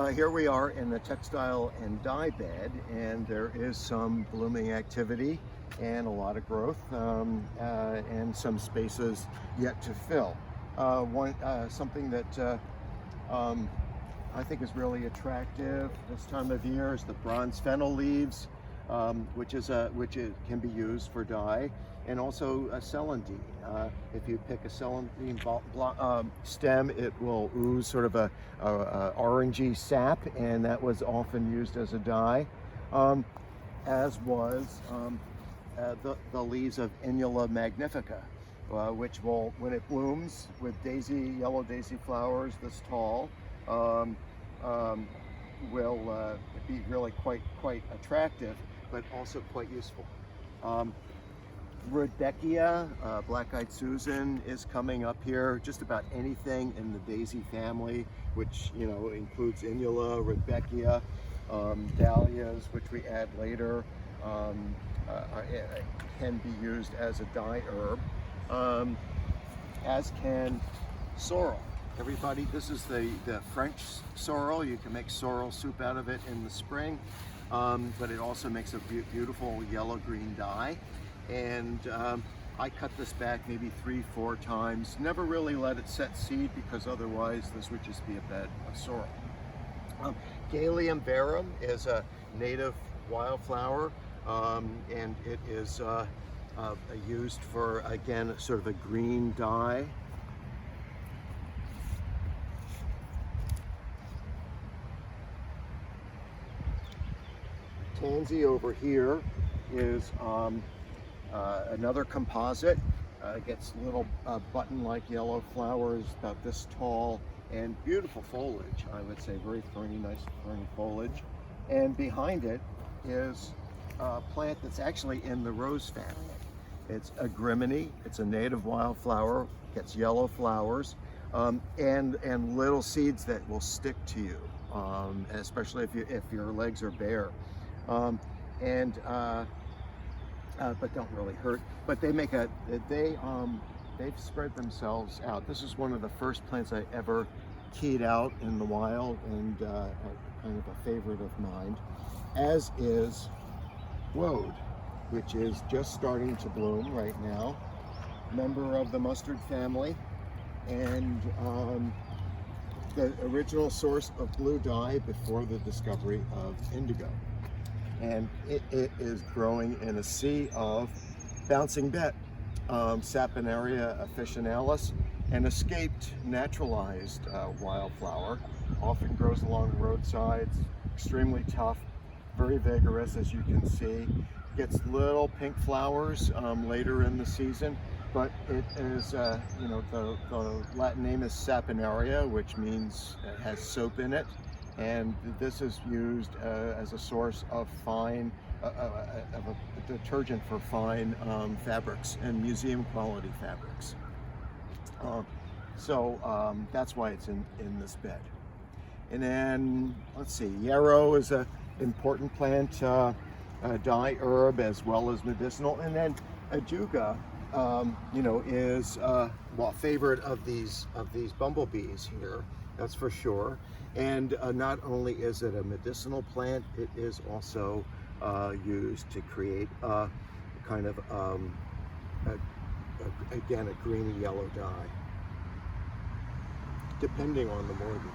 Here we are in the textile and dye bed, and there is some blooming activity and a lot of growth, and some spaces yet to fill. Something that I think is really attractive this time of year is the bronze fennel leaves, which can be used for dye, and also a celandine. If you pick a celandine stem, it will ooze sort of a orangey sap, and that was often used as a dye, as was the leaves of Inula magnifica, which will, when it blooms with yellow daisy flowers this tall, will be really quite attractive, but also quite useful. Rudbeckia, black-eyed Susan, is coming up here. Just about anything in the daisy family, which includes Inula, Rudbeckia, dahlias, which we add later, can be used as a dye herb, as can sorrel. Everybody, this is the French sorrel. You can make sorrel soup out of it in the spring, but it also makes a beautiful yellow-green dye. And I cut this back maybe 3-4 times. Never really let it set seed, because otherwise this would just be a bed of sorrel. Galium verum is a native wildflower, and it is used for, again, sort of a green dye. Tansy over here is another composite. Gets little button-like yellow flowers about this tall, and beautiful foliage, I would say. Very ferny, nice ferny foliage. And behind it is a plant that's actually in the rose family. It's a griminy. It's a native wildflower. Gets yellow flowers, and little seeds that will stick to you, especially if your legs are bare. But don't really hurt. But they've spread themselves out. This is one of the first plants I ever keyed out in the wild, and kind of a favorite of mine, as is woad, which is just starting to bloom right now. Member of the mustard family, and the original source of blue dye before the discovery of indigo. And it is growing in a sea of bouncing bet, Saponaria officinalis, an escaped naturalized wildflower. Often grows along roadsides, extremely tough, very vigorous, as you can see. Gets little pink flowers later in the season, but it is, the Latin name is Saponaria, which means it has soap in it. And this is used as a source of fine, of a detergent for fine fabrics and museum quality fabrics. That's why it's in this bed. And then, let's see, yarrow is an important plant, dye herb as well as medicinal. And then ajuga, is a favorite of these bumblebees here. That's for sure. And not only is it a medicinal plant, it is also used to create a kind of, again, a greeny yellow dye, depending on the mordant.